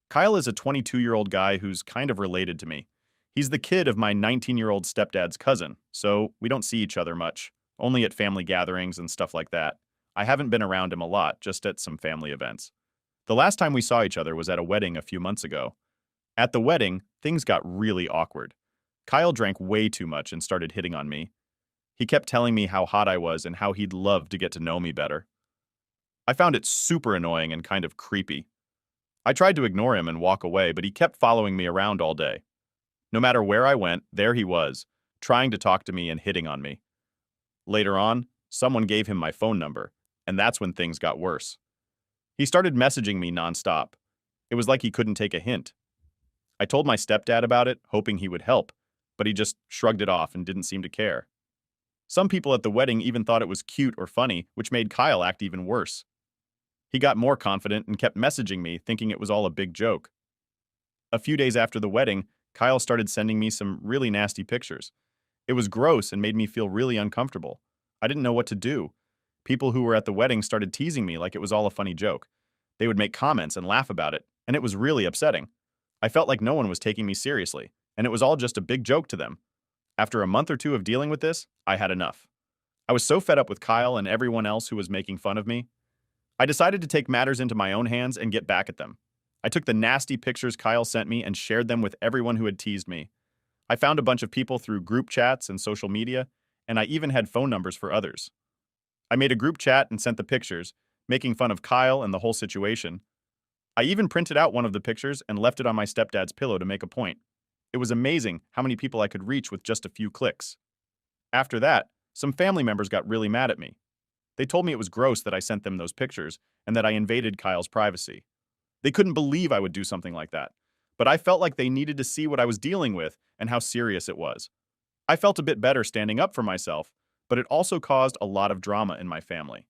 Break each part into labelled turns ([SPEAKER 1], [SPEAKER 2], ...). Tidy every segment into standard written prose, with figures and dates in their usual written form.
[SPEAKER 1] Kyle is a 22-year-old guy who's kind of related to me. He's the kid of my 19-year-old stepdad's cousin, so we don't see each other much, only at family gatherings and stuff like that. I haven't been around him a lot, just at some family events. The last time we saw each other was at a wedding a few months ago. At the wedding, things got really awkward. Kyle drank way too much and started hitting on me. He kept telling me how hot I was and how he'd love to get to know me better. I found it super annoying and kind of creepy. I tried to ignore him and walk away, but he kept following me around all day. No matter where I went, there he was, trying to talk to me and hitting on me. Later on, someone gave him my phone number, and that's when things got worse. He started messaging me nonstop. It was like he couldn't take a hint. I told my stepdad about it, hoping he would help, but he just shrugged it off and didn't seem to care. Some people at the wedding even thought it was cute or funny, which made Kyle act even worse. He got more confident and kept messaging me, thinking it was all a big joke. A few days after the wedding, Kyle started sending me some really nasty pictures. It was gross and made me feel really uncomfortable. I didn't know what to do. People who were at the wedding started teasing me like it was all a funny joke. They would make comments and laugh about it, and it was really upsetting. I felt like no one was taking me seriously, and it was all just a big joke to them. After a month or two of dealing with this, I had enough. I was so fed up with Kyle and everyone else who was making fun of me. I decided to take matters into my own hands and get back at them. I took the nasty pictures Kyle sent me and shared them with everyone who had teased me. I found a bunch of people through group chats and social media, and I even had phone numbers for others. I made a group chat and sent the pictures, making fun of Kyle and the whole situation. I even printed out one of the pictures and left it on my stepdad's pillow to make a point. It was amazing how many people I could reach with just a few clicks. After that, some family members got really mad at me. They told me it was gross that I sent them those pictures and that I invaded Kyle's privacy. They couldn't believe I would do something like that, but I felt like they needed to see what I was dealing with and how serious it was. I felt a bit better standing up for myself, but it also caused a lot of drama in my family.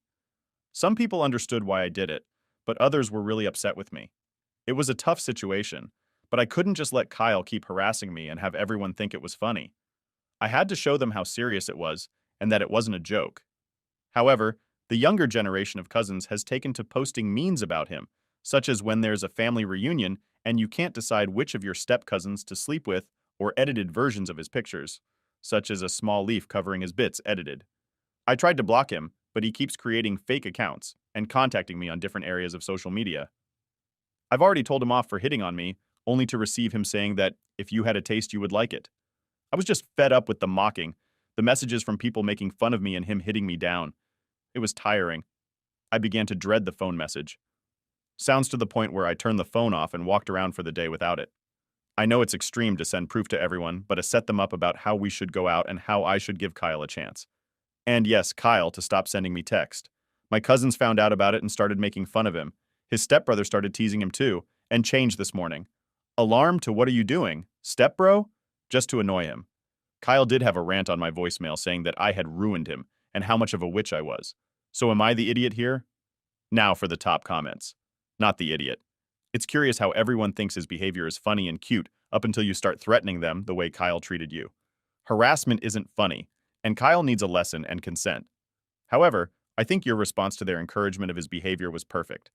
[SPEAKER 1] Some people understood why I did it, but others were really upset with me. It was a tough situation, but I couldn't just let Kyle keep harassing me and have everyone think it was funny. I had to show them how serious it was and that it wasn't a joke. However, the younger generation of cousins has taken to posting memes about him, such as when there's a family reunion and you can't decide which of your step-cousins to sleep with, or edited versions of his pictures, such as a small leaf covering his bits edited. I tried to block him, but he keeps creating fake accounts and contacting me on different areas of social media. I've already told him off for hitting on me, only to receive him saying that if you had a taste you would like it. I was just fed up with the mocking, the messages from people making fun of me and him hitting me down. It was tiring. I began to dread the phone message. Sounds to the point where I turned the phone off and walked around for the day without it. I know it's extreme to send proof to everyone, but to set them up about how we should go out and how I should give Kyle a chance. And yes, Kyle to stop sending me text. My cousins found out about it and started making fun of him. His stepbrother started teasing him too, and changed this morning. Alarm to what are you doing? Stepbro? Just to annoy him. Kyle did have a rant on my voicemail saying that I had ruined him and how much of a witch I was. So am I the idiot here? Now for the top comments. Not the idiot. It's curious how everyone thinks his behavior is funny and cute up until you start threatening them the way Kyle treated you. Harassment isn't funny, and Kyle needs a lesson and consent. However, I think your response to their encouragement of his behavior was perfect.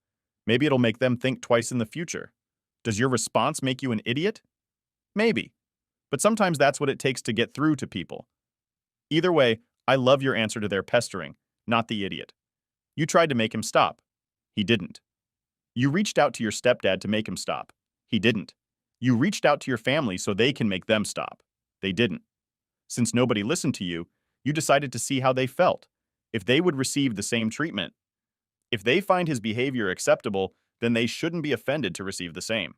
[SPEAKER 1] Maybe it'll make them think twice in the future. Does your response make you an idiot? Maybe. But sometimes that's what it takes to get through to people. Either way, I love your answer to their pestering, not the idiot. You tried to make him stop. He didn't. You reached out to your stepdad to make him stop. He didn't. You reached out to your family so they can make them stop. They didn't. Since nobody listened to you, you decided to see how they felt, if they would receive the same treatment. If they find his behavior acceptable, then they shouldn't be offended to receive the same.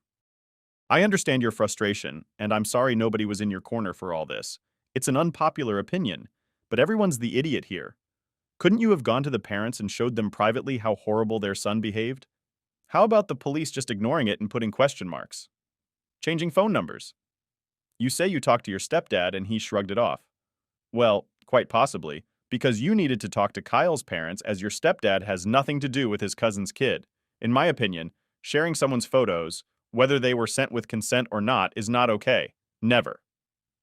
[SPEAKER 1] I understand your frustration, and I'm sorry nobody was in your corner for all this. It's an unpopular opinion, but everyone's the idiot here. Couldn't you have gone to the parents and showed them privately how horrible their son behaved? How about the police just ignoring it and putting question marks? Changing phone numbers. You say you talked to your stepdad and he shrugged it off. Well, quite possibly, because you needed to talk to Kyle's parents as your stepdad has nothing to do with his cousin's kid. In my opinion, sharing someone's photos, whether they were sent with consent or not, is not okay. Never.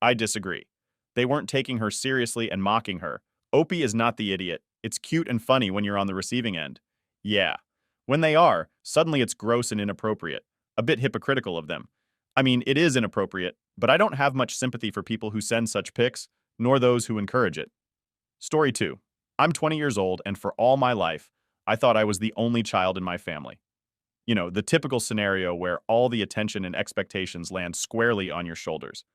[SPEAKER 1] I disagree. They weren't taking her seriously and mocking her. Opie is not the idiot. It's cute and funny when you're on the receiving end. Yeah. When they are, suddenly it's gross and inappropriate. A bit hypocritical of them. I mean, it is inappropriate, but I don't have much sympathy for people who send such pics, nor those who encourage it. Story 2. I'm 20 years old, and for all my life, I thought I was the only child in my family. You know, the typical scenario where all the attention and expectations land squarely on your shoulders.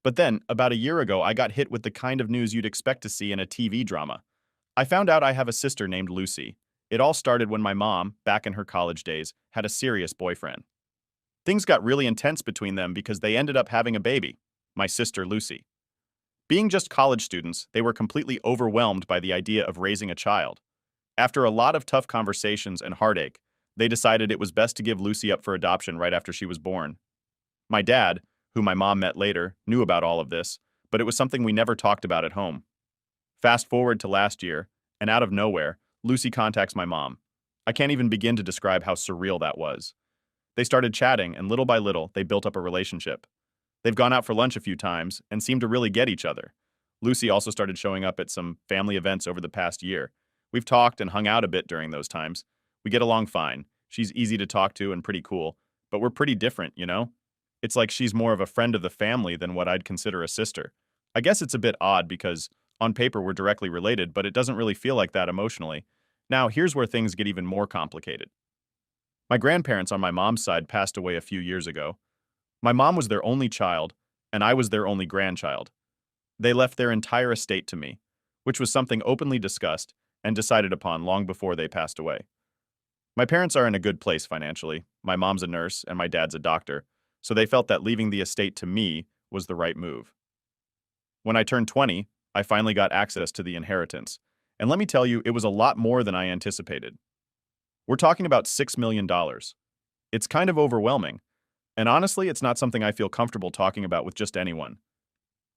[SPEAKER 1] But then, about a year ago, I got hit with the kind of news you'd expect to see in a TV drama. I found out I have a sister named Lucy. It all started when my mom, back in her college days, had a serious boyfriend. Things got really intense between them because they ended up having a baby, my sister Lucy. Being just college students, they were completely overwhelmed by the idea of raising a child. After a lot of tough conversations and heartache, they decided it was best to give Lucy up for adoption right after she was born. My dad, who my mom met later, knew about all of this, but it was something we never talked about at home. Fast forward to last year, and out of nowhere, Lucy contacts my mom. I can't even begin to describe how surreal that was. They started chatting, and little by little, they built up a relationship. They've gone out for lunch a few times and seem to really get each other. Lucy also started showing up at some family events over the past year. We've talked and hung out a bit during those times. We get along fine. She's easy to talk to and pretty cool, but we're pretty different, you know? It's like she's more of a friend of the family than what I'd consider a sister. I guess it's a bit odd because on paper we're directly related, but it doesn't really feel like that emotionally. Now, here's where things get even more complicated. My grandparents on my mom's side passed away a few years ago. My mom was their only child, and I was their only grandchild. They left their entire estate to me, which was something openly discussed and decided upon long before they passed away. My parents are in a good place financially. My mom's a nurse and my dad's a doctor, so they felt that leaving the estate to me was the right move. When I turned 20, I finally got access to the inheritance, and let me tell you, it was a lot more than I anticipated. We're talking about $6 million. It's kind of overwhelming, and honestly, it's not something I feel comfortable talking about with just anyone.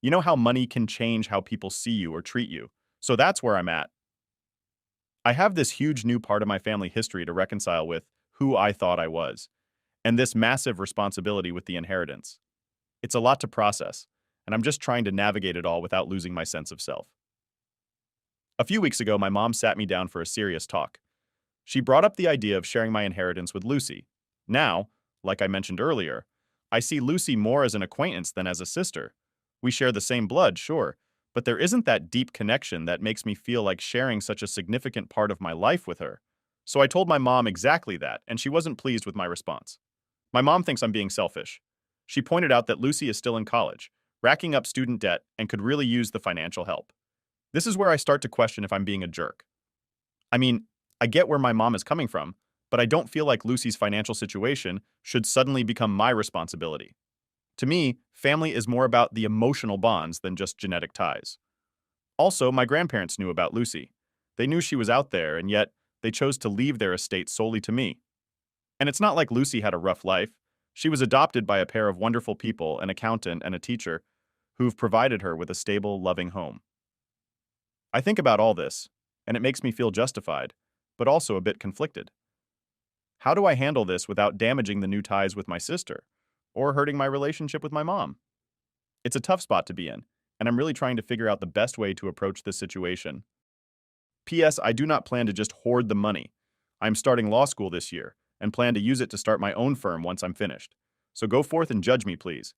[SPEAKER 1] You know how money can change how people see you or treat you, so that's where I'm at. I have this huge new part of my family history to reconcile with who I thought I was, and this massive responsibility with the inheritance. It's a lot to process, and I'm just trying to navigate it all without losing my sense of self. A few weeks ago, my mom sat me down for a serious talk. She brought up the idea of sharing my inheritance with Lucy. Now, like I mentioned earlier, I see Lucy more as an acquaintance than as a sister. We share the same blood, sure, but there isn't that deep connection that makes me feel like sharing such a significant part of my life with her. So I told my mom exactly that, and she wasn't pleased with my response. My mom thinks I'm being selfish. She pointed out that Lucy is still in college, racking up student debt, and could really use the financial help. This is where I start to question if I'm being a jerk. I mean, I get where my mom is coming from, but I don't feel like Lucy's financial situation should suddenly become my responsibility. To me, family is more about the emotional bonds than just genetic ties. Also, my grandparents knew about Lucy. They knew she was out there, and yet they chose to leave their estate solely to me. And it's not like Lucy had a rough life. She was adopted by a pair of wonderful people, an accountant and a teacher, who've provided her with a stable, loving home. I think about all this, and it makes me feel justified, but also a bit conflicted. How do I handle this without damaging the new ties with my sister, or hurting my relationship with my mom? It's a tough spot to be in, and I'm really trying to figure out the best way to approach this situation. P.S. I do not plan to just hoard the money. I'm starting law school this year, and plan to use it to start my own firm once I'm finished. So go forth and judge me, please.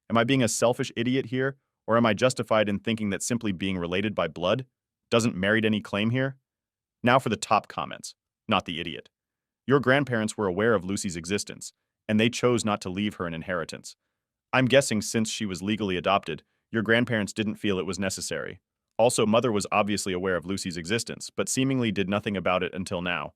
[SPEAKER 1] Am I being a selfish idiot here, or am I justified in thinking that simply being related by blood doesn't merit any claim here? Now for the top comments, not the idiot. Your grandparents were aware of Lucy's existence, and they chose not to leave her an inheritance. I'm guessing since she was legally adopted, your grandparents didn't feel it was necessary. Also, Mother was obviously aware of Lucy's existence, but seemingly did nothing about it until now.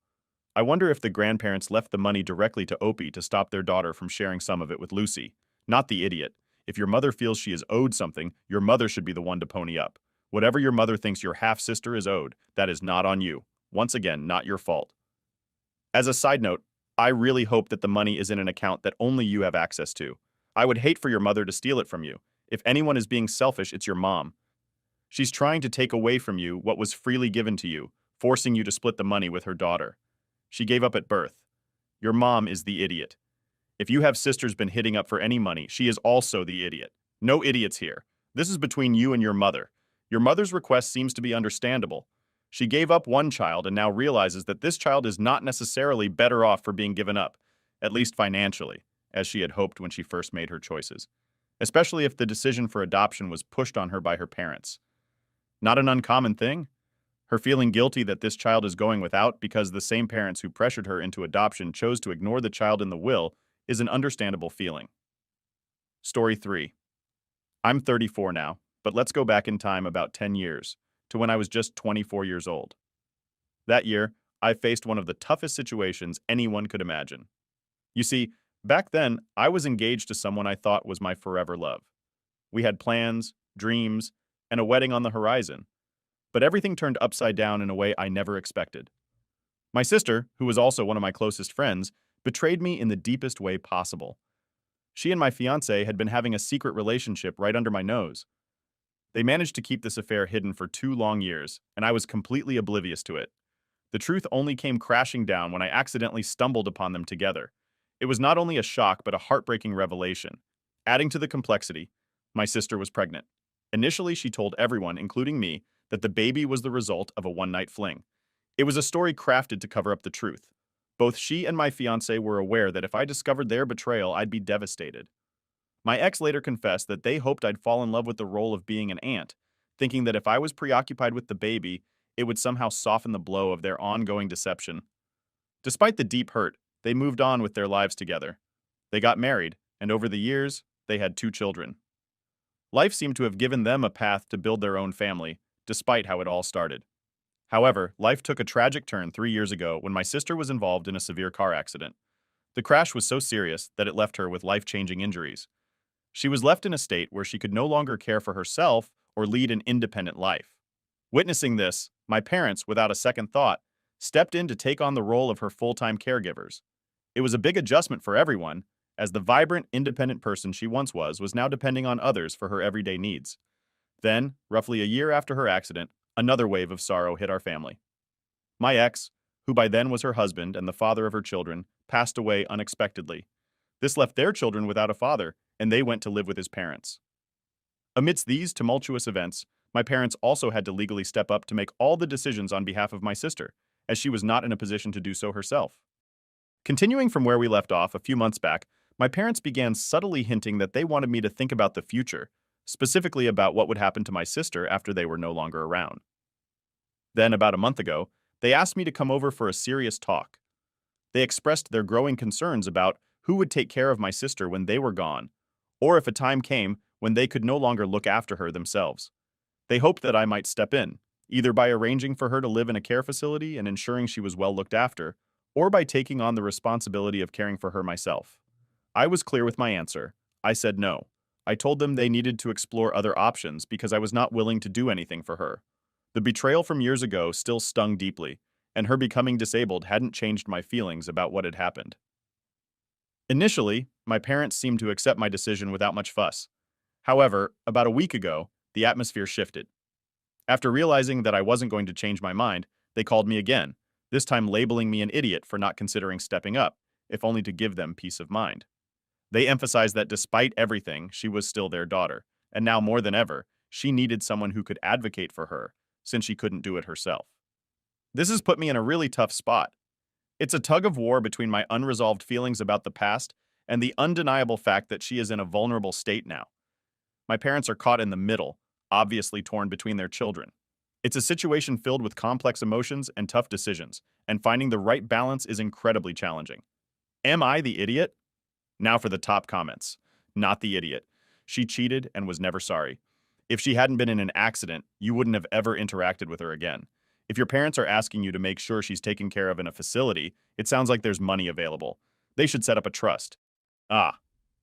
[SPEAKER 1] I wonder if the grandparents left the money directly to Opie to stop their daughter from sharing some of it with Lucy. Not the idiot. If your mother feels she is owed something, your mother should be the one to pony up. Whatever your mother thinks your half-sister is owed, that is not on you. Once again, not your fault. As a side note, I really hope that the money is in an account that only you have access to. I would hate for your mother to steal it from you. If anyone is being selfish, it's your mom. She's trying to take away from you what was freely given to you, forcing you to split the money with her daughter. She gave up at birth. Your mom is the idiot. If you have sisters been hitting up for any money, she is also the idiot. No idiots here. This is between you and your mother. Your mother's request seems to be understandable. She gave up one child and now realizes that this child is not necessarily better off for being given up, at least financially. as she had hoped when she first made her choices, especially if the decision for adoption was pushed on her by her parents. Not an uncommon thing. Her feeling guilty that this child is going without because the same parents who pressured her into adoption chose to ignore the child in the will is an understandable feeling. Story 3. I'm 34 now, but let's go back in time about 10 years, to when I was just 24 years old. That year, I faced one of the toughest situations anyone could imagine. You see, back then, I was engaged to someone I thought was my forever love. We had plans, dreams, and a wedding on the horizon. But everything turned upside down in a way I never expected. My sister, who was also one of my closest friends, betrayed me in the deepest way possible. She and my fiancé had been having a secret relationship right under my nose. They managed to keep this affair hidden for 2 long years, and I was completely oblivious to it. The truth only came crashing down when I accidentally stumbled upon them together. It was not only a shock but a heartbreaking revelation. Adding to the complexity, my sister was pregnant. Initially, she told everyone, including me, that the baby was the result of a one-night fling. It was a story crafted to cover up the truth. Both she and my fiancé were aware that if I discovered their betrayal, I'd be devastated. My ex later confessed that they hoped I'd fall in love with the role of being an aunt, thinking that if I was preoccupied with the baby, it would somehow soften the blow of their ongoing deception. Despite the deep hurt, they moved on with their lives together. They got married, and over the years, they had 2 children. Life seemed to have given them a path to build their own family, despite how it all started. However, life took a tragic turn 3 years ago when my sister was involved in a severe car accident. The crash was so serious that it left her with life-changing injuries. She was left in a state where she could no longer care for herself or lead an independent life. Witnessing this, my parents, without a second thought, stepped in to take on the role of her full-time caregivers. It was a big adjustment for everyone, as the vibrant, independent person she once was now depending on others for her everyday needs. Then, roughly a year after her accident, another wave of sorrow hit our family. My ex, who by then was her husband and the father of her children, passed away unexpectedly. This left their children without a father, and they went to live with his parents. Amidst these tumultuous events, my parents also had to legally step up to make all the decisions on behalf of my sister, as she was not in a position to do so herself. Continuing from where we left off a few months back, my parents began subtly hinting that they wanted me to think about the future, specifically about what would happen to my sister after they were no longer around. Then, about a month ago, they asked me to come over for a serious talk. They expressed their growing concerns about who would take care of my sister when they were gone, or if a time came when they could no longer look after her themselves. They hoped that I might step in, either by arranging for her to live in a care facility and ensuring she was well looked after, or by taking on the responsibility of caring for her myself. I was clear with my answer. I said no. I told them they needed to explore other options because I was not willing to do anything for her. The betrayal from years ago still stung deeply, and her becoming disabled hadn't changed my feelings about what had happened. Initially, my parents seemed to accept my decision without much fuss. However, about a week ago, the atmosphere shifted. After realizing that I wasn't going to change my mind, they called me again, this time labeling me an idiot for not considering stepping up, if only to give them peace of mind. They emphasized that despite everything, she was still their daughter, and now more than ever, she needed someone who could advocate for her, since she couldn't do it herself. This has put me in a really tough spot. It's a tug of war between my unresolved feelings about the past and the undeniable fact that she is in a vulnerable state now. My parents are caught in the middle, obviously torn between their children. It's a situation filled with complex emotions and tough decisions, and finding the right balance is incredibly challenging. Am I the idiot? Now for the top comments. Not the idiot. She cheated and was never sorry. If she hadn't been in an accident, you wouldn't have ever interacted with her again. If your parents are asking you to make sure she's taken care of in a facility, it sounds like there's money available. They should set up a trust.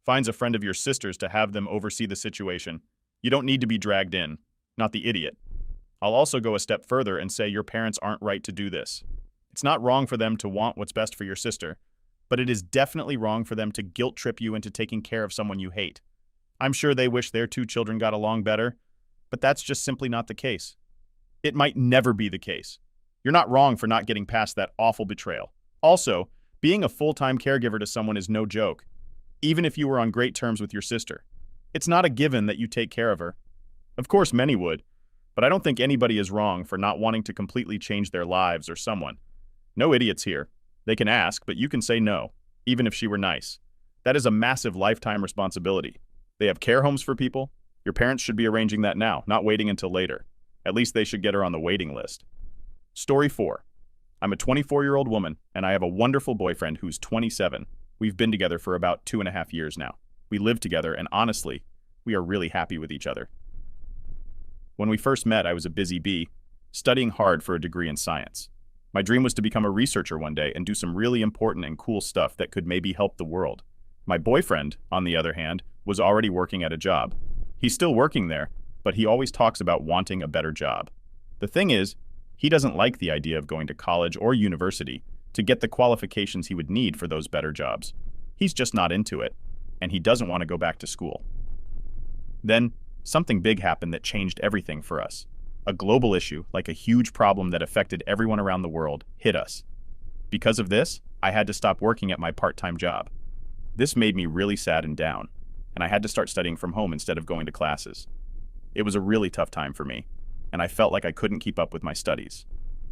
[SPEAKER 1] Finds a friend of your sister's to have them oversee the situation. You don't need to be dragged in. Not the idiot. I'll also go a step further and say your parents aren't right to do this. It's not wrong for them to want what's best for your sister, but it is definitely wrong for them to guilt trip you into taking care of someone you hate. I'm sure they wish their 2 children got along better, but that's just simply not the case. It might never be the case. You're not wrong for not getting past that awful betrayal. Also, being a full-time caregiver to someone is no joke, even if you were on great terms with your sister. It's not a given that you take care of her. Of course, many would, but I don't think anybody is wrong for not wanting to completely change their lives or someone. No idiots here. They can ask, but you can say no, even if she were nice. That is a massive lifetime responsibility. They have care homes for people. Your parents should be arranging that now, not waiting until later. At least they should get her on the waiting list. Story 4. I'm a 24-year-old woman, and I have a wonderful boyfriend who's 27. We've been together for about 2.5 years now. We live together, and honestly, we are really happy with each other. When we first met, I was a busy bee, studying hard for a degree in science. My dream was to become a researcher one day and do some really important and cool stuff that could maybe help the world. My boyfriend, on the other hand, was already working at a job. He's still working there, but he always talks about wanting a better job. The thing is, he doesn't like the idea of going to college or university to get the qualifications he would need for those better jobs. He's just not into it, and he doesn't want to go back to school. Then, something big happened that changed everything for us. A global issue, like a huge problem that affected everyone around the world, hit us. Because of this, I had to stop working at my part-time job. This made me really sad and down, and I had to start studying from home instead of going to classes. It was a really tough time for me, and I felt like I couldn't keep up with my studies.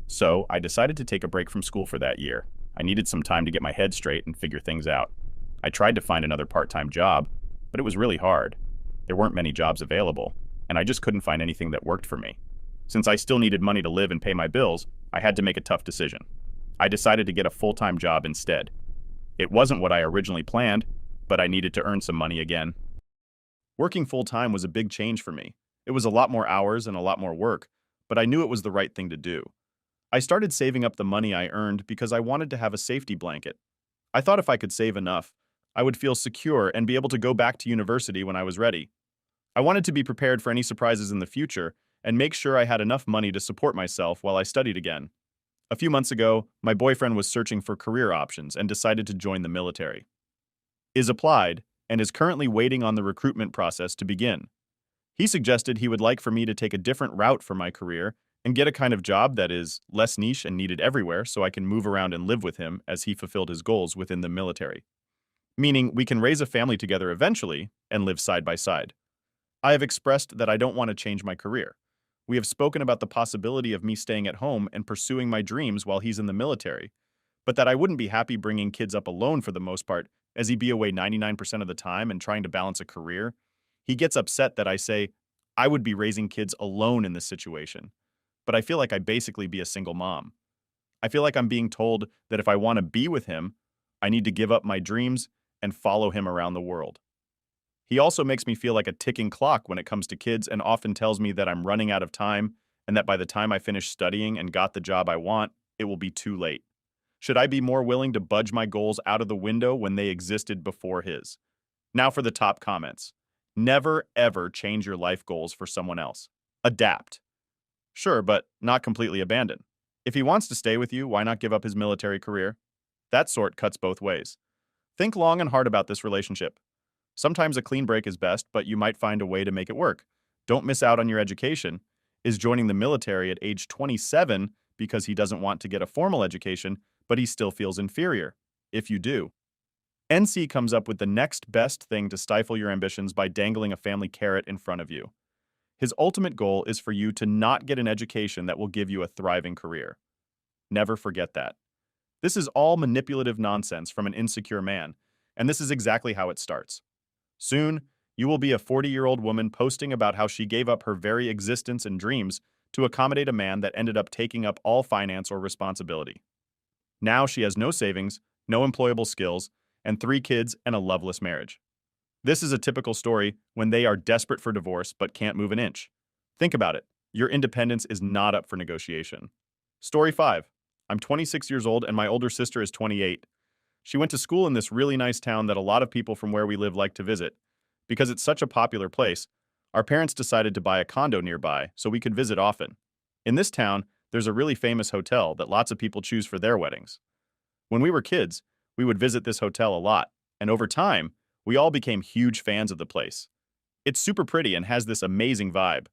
[SPEAKER 1] So, I decided to take a break from school for that year. I needed some time to get my head straight and figure things out. I tried to find another part-time job, but it was really hard. There weren't many jobs available, and I just couldn't find anything that worked for me. Since I still needed money to live and pay my bills, I had to make a tough decision. I decided to get a full-time job instead. It wasn't what I originally planned, but I needed to earn some money again. Working full-time was a big change for me. It was a lot more hours and a lot more work, but I knew it was the right thing to do. I started saving up the money I earned because I wanted to have a safety blanket. I thought if I could save enough, I would feel secure and be able to go back to university when I was ready. I wanted to be prepared for any surprises in the future and make sure I had enough money to support myself while I studied again. A few months ago, my boyfriend was searching for career options and decided to join the military. Is applied and is currently waiting on the recruitment process to begin. He suggested he would like for me to take a different route for my career and get a kind of job that is less niche and needed everywhere so I can move around and live with him as he fulfilled his goals within the military. Meaning we can raise a family together eventually and live side by side. I have expressed that I don't want to change my career. We have spoken about the possibility of me staying at home and pursuing my dreams while he's in the military, but that I wouldn't be happy bringing kids up alone for the most part, as he'd be away 99% of the time and trying to balance a career. He gets upset that I say I would be raising kids alone in this situation, but I feel like I'd basically be a single mom. I feel like I'm being told that if I want to be with him, I need to give up my dreams and follow him around the world. He also makes me feel like a ticking clock when it comes to kids and often tells me that I'm running out of time and that by the time I finish studying and got the job I want, it will be too late. Should I be more willing to budge my goals out of the window when they existed before his? Now for the top comments. Never, ever change your life goals for someone else. Adapt. Sure, but not completely abandon. If he wants to stay with you, why not give up his military career? That sort cuts both ways. Think long and hard about this relationship. Sometimes a clean break is best, but you might find a way to make it work. Don't miss out on your education. Is joining the military at age 27 because he doesn't want to get a formal education, but he still feels inferior? If you do. NC comes up with the next best thing to stifle your ambitions by dangling a family carrot in front of you. His ultimate goal is for you to not get an education that will give you a thriving career. Never forget that. This is all manipulative nonsense from an insecure man, and this is exactly how it starts. Soon, you will be a 40-year-old woman posting about how she gave up her very existence and dreams to accommodate a man that ended up taking up all finance or responsibility. Now she has no savings, no employable skills, and 3 kids and a loveless marriage. This is a typical story when they are desperate for divorce but can't move an inch. Think about it. Your independence is not up for negotiation. Story 5. I'm 26 years old and my older sister is 28. She went to school in this really nice town that a lot of people from where we live like to visit. Because it's such a popular place, our parents decided to buy a condo nearby so we could visit often. In this town, there's a really famous hotel that lots of people choose for their weddings. When we were kids, we would visit this hotel a lot, and over time, we all became huge fans of the place. It's super pretty and has this amazing vibe.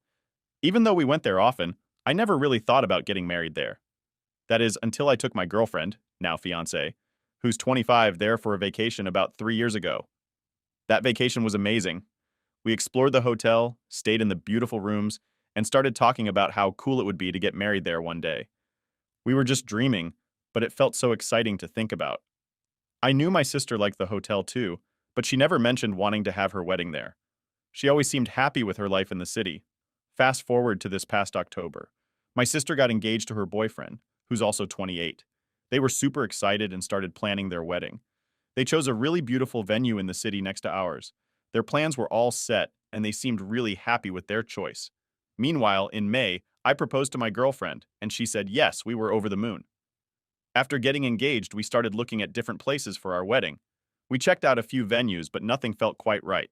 [SPEAKER 1] Even though we went there often, I never really thought about getting married there. That is, until I took my girlfriend, now fiancé, who's 25, there for a vacation about 3 years ago. That vacation was amazing. We explored the hotel, stayed in the beautiful rooms, and started talking about how cool it would be to get married there one day. We were just dreaming, but it felt so exciting to think about. I knew my sister liked the hotel too, but she never mentioned wanting to have her wedding there. She always seemed happy with her life in the city. Fast forward to this past October. My sister got engaged to her boyfriend, who's also 28. They were super excited and started planning their wedding. They chose a really beautiful venue in the city next to ours. Their plans were all set, and they seemed really happy with their choice. Meanwhile, in May, I proposed to my girlfriend, and she said yes, we were over the moon. After getting engaged, we started looking at different places for our wedding. We checked out a few venues, but nothing felt quite right.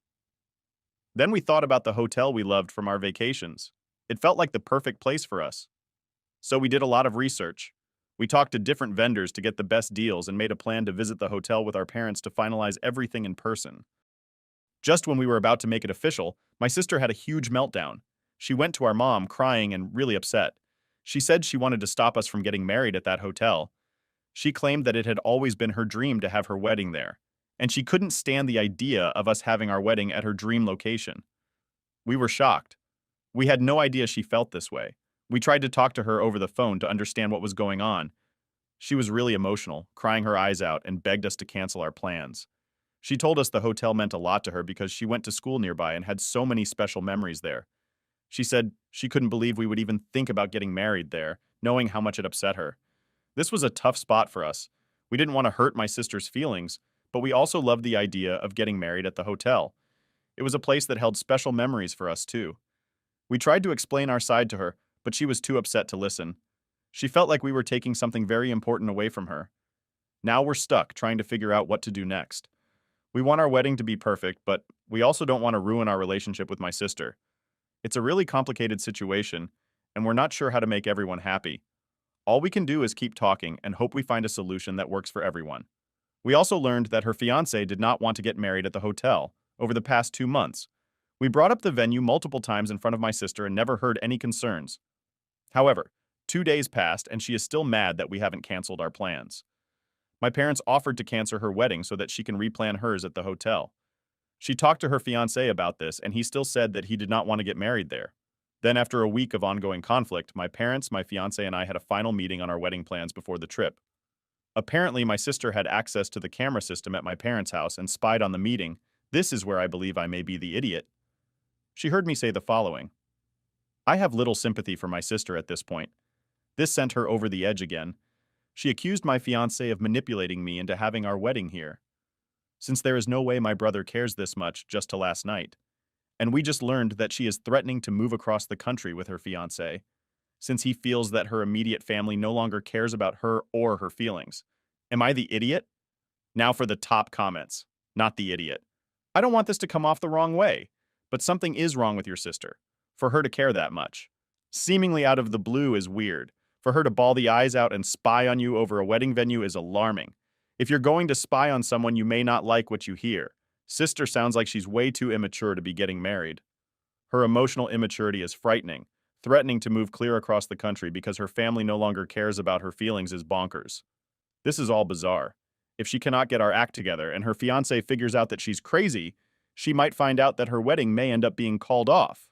[SPEAKER 1] Then we thought about the hotel we loved from our vacations. It felt like the perfect place for us. So we did a lot of research. We talked to different vendors to get the best deals and made a plan to visit the hotel with our parents to finalize everything in person. Just when we were about to make it official, my sister had a huge meltdown. She went to our mom, crying and really upset. She said she wanted to stop us from getting married at that hotel. She claimed that it had always been her dream to have her wedding there, and she couldn't stand the idea of us having our wedding at her dream location. We were shocked. We had no idea she felt this way. We tried to talk to her over the phone to understand what was going on. She was really emotional, crying her eyes out, and begged us to cancel our plans. She told us the hotel meant a lot to her because she went to school nearby and had so many special memories there. She said she couldn't believe we would even think about getting married there, knowing how much it upset her. This was a tough spot for us. We didn't want to hurt my sister's feelings, but we also loved the idea of getting married at the hotel. It was a place that held special memories for us, too. We tried to explain our side to her, but she was too upset to listen. She felt like we were taking something very important away from her. Now we're stuck trying to figure out what to do next. We want our wedding to be perfect, but we also don't want to ruin our relationship with my sister. It's a really complicated situation, and we're not sure how to make everyone happy. All we can do is keep talking and hope we find a solution that works for everyone. We also learned that her fiancé did not want to get married at the hotel over the past 2 months. We brought up the venue multiple times in front of my sister and never heard any concerns. However, 2 days passed and she is still mad that we haven't canceled our plans. My parents offered to cancel her wedding so that she can replan hers at the hotel. She talked to her fiancé about this and he still said that he did not want to get married there. Then after a week of ongoing conflict, my parents, my fiancé, and I had a final meeting on our wedding plans before the trip. Apparently, my sister had access to the camera system at my parents' house and spied on the meeting. This is where I believe I may be the idiot. She heard me say the following. I have little sympathy for my sister at this point. This sent her over the edge again. She accused my fiancé of manipulating me into having our wedding here, since there is no way my brother cares this much just to last night. And we just learned that she is threatening to move across the country with her fiancé, since he feels that her immediate family no longer cares about her or her feelings. Am I the idiot? Now for the top comments. Not the idiot. I don't want this to come off the wrong way, but something is wrong with your sister, for her to care that much. Seemingly out of the blue is weird. For her to bawl the eyes out and spy on you over a wedding venue is alarming. If you're going to spy on someone, you may not like what you hear. Sister sounds like she's way too immature to be getting married. Her emotional immaturity is frightening. Threatening to move clear across the country because her family no longer cares about her feelings is bonkers. This is all bizarre. If she cannot get our act together and her fiancé figures out that she's crazy, she might find out that her wedding may end up being called off.